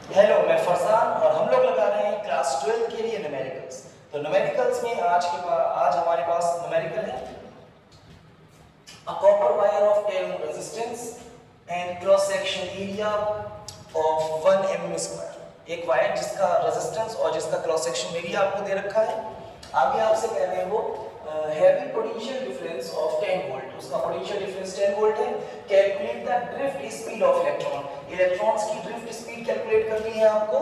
Hello, मैं फरसान और हम लोग लगा रहे हैं क्लास 12 के लिए न्यूमेरिकल्स। तो न्यूमेरिकल्स में आज हमारे पास न्यूमेरिकल है a copper wire of 10 ohm resistance and cross section area of 1 mm square. एक वायर जिसका रेजिस्टेंस और जिसका क्रॉस सेक्शन एरिया आपको दे रखा है। आगे आपसे कह रहे हैं वो heavy potential difference of 10 volt, उसका पोटेंशियल डिफरेंस 10 वोल्ट है। Calculate the drift speed of electrons की ड्रिफ्ट स्पीड कैलकुलेट करनी है आपको।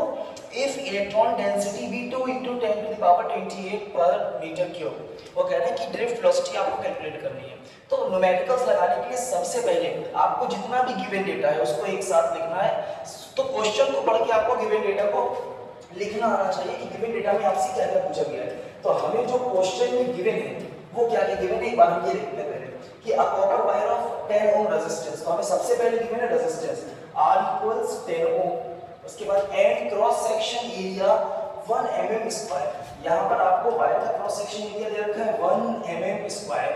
इफ इलेक्ट्रॉन डेंसिटी भी 2 × 10⁻28 पर मीटर क्यूब। वो कह रहे हैं कि ड्रिफ्ट वेलोसिटी आपको कैलकुलेट करनी है। तो न्यूमेरिकल्स लगाने के लिए सबसे पहले आपको जितना भी गिवन डेटा है उसको एक साथ लिखना है। तो क्वेश्चन को पढ़ के आपको गिवन डेटा को लिखना आना चाहिए कि गिवन डेटा में आपसे क्या क्या पूछा गया है। तो हमें जो क्वेश्चन में गिवन है वो क्या क्या गिवन है, एक बार हम ये देखते हैं पहले कि a copper wire of 10 ohm resistance. तो हमें सबसे पहले गिवन है रेजिस्टेंस R = 10 ohm। उसके बाद and cross section area 1 mm square. यहाँ पर आपको वायर का क्रॉस सेक्शन एरिया दे रखा है 1 mm स्क्वायर।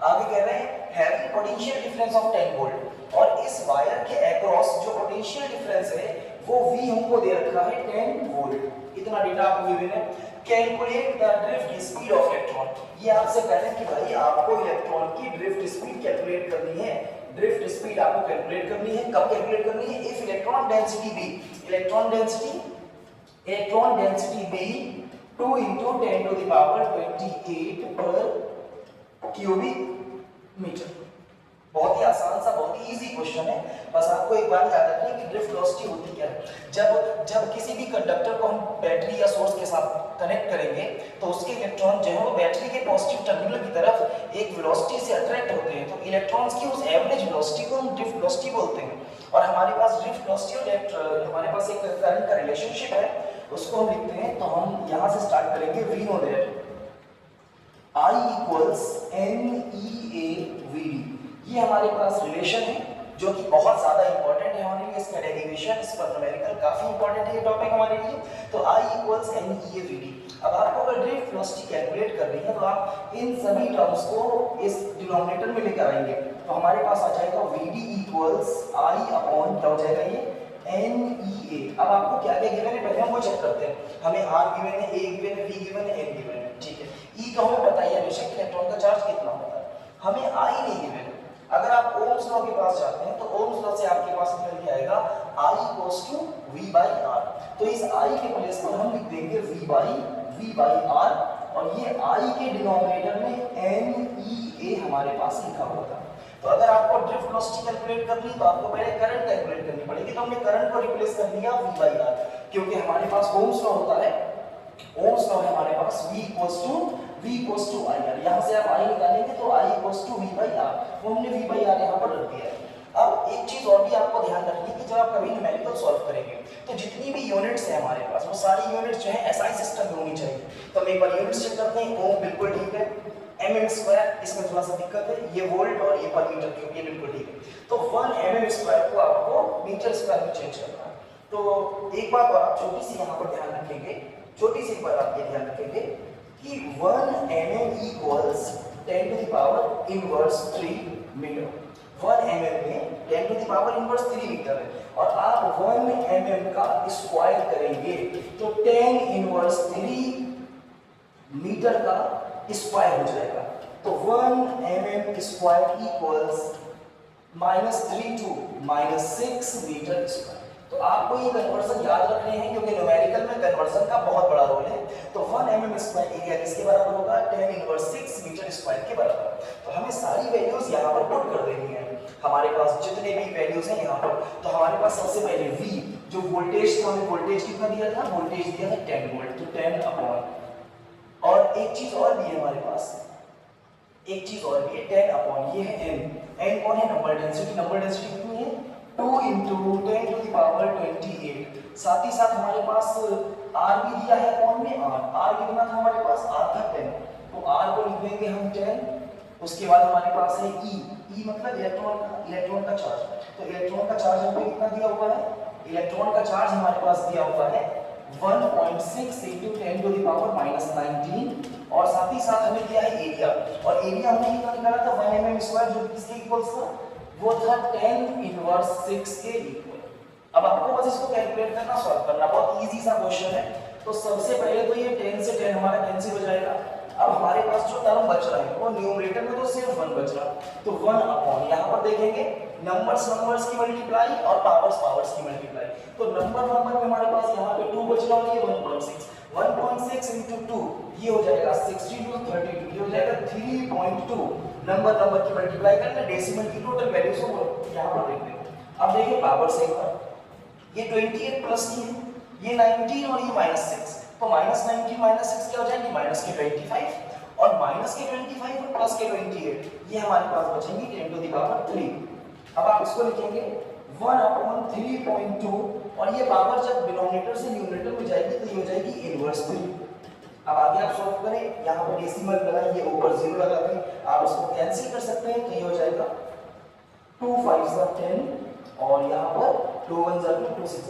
आगे कह रहे हैं heavy potential difference of 10 volt, और इस वायर के अक्रॉस जो पोटेंशियल डिफरेंस है वो V हमको दे रखा है 10 वोल्ट। इतना डेटा आपको गिवन है। Calculate the drift speed of electron. ये आपसे कह रहे हैं कि भाई आपको इलेक्ट्रॉन की ड्रिफ्ट स्पीड कैलकुलेट करनी है। ड्रिफ्ट स्पीड आपको कैलकुलेट करनी है। कब कैलकुलेट करनी है? If electron density B, electron density B 2 × 10⁻28 पर क्यूबिक मीटर। बहुत ही आसान सा, बहुत ही इजी क्वेश्चन है। बस आपको एक बार याद रखनी है कि ड्रिफ्ट वेलोसिटी होती क्या है। जब किसी भी कंडक्टर को हम बैटरी या सोर्स के साथ कनेक्ट करेंगे तो उसके इलेक्ट्रॉन जो है वो बैटरी के पॉजिटिव टर्मिनल की तरफ एक वेलोसिटी से अट्रैक्ट होते हैं। तो इलेक्ट्रॉन्स की उस एवरेज वेलोसिटी को हम ड्रिफ्ट वेलोसिटी बोलते हैं। और हमारे पास ड्रिफ्ट वेलोसिटी और हमारे पास एक करंट का रिलेशनशिप है, उसको हम लिखते हैं। तो हम यहाँ से स्टार्ट करेंगे। We know that I = NEAVD। ये हमारे पास रिलेशन है जो कि बहुत ज्यादा इंपॉर्टेंट है हमारे लिए। इसका डेरिवेशन, इस पर न्यूमेरिकल काफी इंपॉर्टेंट है ये टॉपिक हमारे लिए। तो I = NEAVD। अब आपको अगर ड्रिफ्ट वेलोसिटी कैलकुलेट करनी है तो आप इन सभी टर्म्स को इस डिनोमिनेटर में लेकर आएंगे। तो हमारे पास आ जाएगा VD = I/, क्या हो जाएगा ये, NEA। अब आपको क्या क्या गिवन है पहले हम वो चेक करते हैं। हमें R गिवन है, A गिवन है, V गिवन है, N गिवन है, ठीक है। E तो हमें पता ही है हमेशा कि इलेक्ट्रॉन का चार्ज कितना होता है। हमें I नहीं गिवन है। अगर आप ओम्स लॉ के पास जाते हैं तो ओम्स लॉ से आपके पास निकल के आएगा I = V/R। तो इस I के प्लेस पर हम लिख देंगे V/R, और ये I के डिनोमिनेटर में NEA हमारे पास लिखा हुआ था। तो अगर आपको ड्रिफ्ट वेलोसिटी कैलकुलेट करनी तो आपको पहले करंट कैलकुलेट करनी पड़ेगी। तो हमने करंट को रिप्लेस कर दिया V/R, क्योंकि हमारे पास ओम्स लॉ होता है। ओम्स लॉ है हमारे पास V = IR। यहाँ से आप I निकालेंगे तो I = V/R। वो हमने V/R यहाँ पर रख दिया है। अब एक चीज और भी आपको ध्यान रखनी है कि जब आप कभी न्यूमेरिकल सॉल्व करेंगे तो जितनी भी यूनिट्स है हमारे पास वो सारी यूनिट्स जो है SI सिस्टम में होनी चाहिए। तो हम एक बार यूनिट्स चेक करते हैं। ओम बिल्कुल ठीक है, mm स्क्वायर इसमें थोड़ा सा दिक्कत है, ये वोल्ट और ये पर मीटर क्यूब, ये बिल्कुल ठीक है। तो 1 mm स्क्वायर को आपको मीटर स्क्वायर में चेंज करना है। तो एक बात और आप छोटी सी यहाँ पर ध्यान रखेंगे, छोटी सी बात आप ये ध्यान रखेंगे कि 1 mm = 10⁻³ मीटर। 1 mm में 10⁻³ मीटर है, और आप 1 mm का स्क्वायर करेंगे तो 10⁻³ मीटर का स्क्वायर हो जाएगा। तो 1 mm square = -3 to -6 metre square. तो आपको ये कन्वर्जन याद रखने हैं क्योंकि न्यूमेरिकल में कन्वर्जन का बहुत बड़ा रोल है। तो 1 mm स्क्वायर एरिया किसके बराबर होगा? 10⁻6 मीटर स्क्वायर के बराबर। तो हमें सारी वैल्यूज यहाँ पर पुट कर देनी है। हमारे पास जितने भी वैल्यूज हैं यहाँ पर, तो हमारे पास सबसे पहले V जो वोल्टेज था, हमें वोल्टेज कितना दिया था? वोल्टेज दिया था 10 वोल्ट, तो 10/। और एक चीज और भी है हमारे पास, एक चीज और भी है 10/, ये है n कौन है? Number density. नंबर डेंसिटी कितनी है? 2 × 10⁻28। साथ ही साथ हमारे पास R भी दिया है कौन में? R कितना था हमारे पास? R था 10। तो R को लिख देंगे हम 10। उसके बाद हमारे पास है E मतलब इलेक्ट्रॉन का चार्ज। तो इलेक्ट्रॉन का चार्ज हमको कितना दिया हुआ है? इलेक्ट्रॉन का चार्ज हमारे पास दिया हुआ है 1.6 × 10⁻19। और साथ ही साथ हमें दिया है एरिया, और एरिया हमने कितना निकाला था? 1 mm स्क्वायर, जो किसके इक्वल्स था? वो था 10⁻6 के इक्वल। अब आपको बस इसको कैलकुलेट करना, सॉल्व करना, बहुत इजी सा क्वेश्चन है। तो सबसे पहले तो ये 10 से 10 हमारा कैंसिल हो जाएगा। अब हमारे पास जो टर्म बच रहा है वो न्यूमरेटर में तो सिर्फ 1 बच रहा, तो 1 अपॉन यहाँ पर देखेंगे नंबर्स की मल्टीप्लाई और पावर्स की मल्टीप्लाई। तो नंबर में हमारे पास यहाँ पे 2 बच रहा है, ये 1.6 into 2 ये हो जाएगा 62 32, ये हो जाएगा 3.2। नंबर की मल्टीप्लाई करना, डेसिमल की टोटल वैल्यूज को यहाँ पर देख लेंगे। अब देखिए पावर से एक बार, ये 28 प्लस की है, ये 19 और ये -6, तो -19 -6 क्या हो जाएंगे, माइनस के 25 और माइनस के 25 और प्लस के 28, ये हमारे पास बचेंगे 10 to the power 3। अब आप इसको लिखेंगे 1/3.2 और ये पावर जब डिनोमिनेटर से न्यूमरेटर में जाएगी तो ये हो जाएगी इनवर्स 3। अब आगे आप सॉल्व करें, यहाँ पर डेसिमल लगाएं, ये ऊपर 0 लगा दें, आप इसको कैंसिल कर सकते हैं, तो ये हो जाएगा 2 5 10 और यहाँ पर 2 1 2 2 6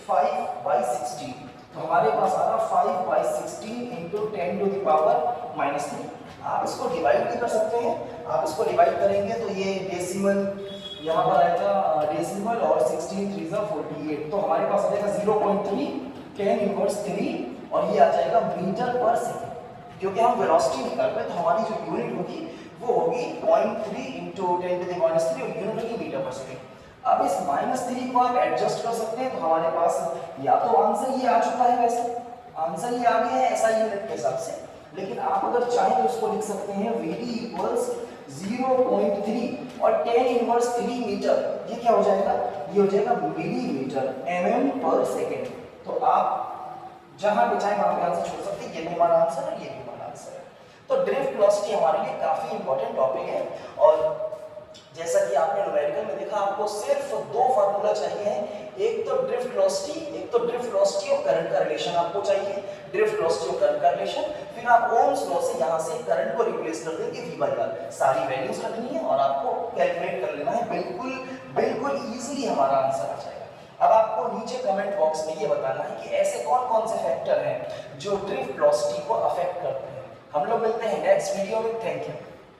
12, 5/16। तो हमारे पास आ रहा 5/16 into 10 to the power -3। आप इसको डिवाइड भी कर सकते हैं, आप इसको डिवाइड करेंगे तो ये डेसिमल यहाँ पर आएगा, डेसिमल और 16 3 48, तो हमारे पास आ जाएगा 0.3 10 इनवर्स 3 और ये आ जाएगा मीटर पर सेकंड। क्योंकि हम वेलोसिटी निकाल रहे हैं तो हमारी जो यूनिट होगी वो होगी 0.3 into 10 to the -3 और यूनिट होगी मीटर पर सेकंड। अब इस -3 को आप एडजस्ट कर सकते हैं, तो हमारे पास या तो आंसर ये आ चुका है, वैसे आंसर ये आ गया है ऐसा यूनिट के हिसाब से, लेकिन आप अगर चाहें तो इसको लिख सकते हैं VD इक्वल्स 0.3 और 10 इनवर्स 3 मीटर, ये क्या हो जाएगा, ये हो जाएगा मिलीमीटर mm पर सेकेंड। तो आप जहां भी चाहे वहां पे आंसर छोड़ सकते हैं, ये भी हमारा आंसर है, ये भी हमारा आंसर है। तो ड्रिफ्ट वेलोसिटी हमारे लिए काफी इंपॉर्टेंट टॉपिक है और जैसा कि आपने न्यूमेरिकल में देखा, आपको सिर्फ 2 फार्मूला चाहिए हैं, एक तो ड्रिफ्ट वेलोसिटी और करंट का रिलेशन आपको चाहिए, ड्रिफ्ट वेलोसिटी और करंट का रिलेशन, फिर आप ओम्स लॉ से यहां से करंट को रिप्लेस कर देंगे V/R, सारी वैल्यूज रखनी है और आपको कैलकुलेट कर लेना है, बिल्कुल इजीली हमारा आंसर आ जाएगा। अब आपको नीचे कमेंट बॉक्स में ये बताना है कि ऐसे कौन से फैक्टर हैं जो ड्रिफ्ट वेलोसिटी को अफेक्ट करते हैं। हम लोग मिलते हैं नेक्स्ट वीडियो में, थैंक यू।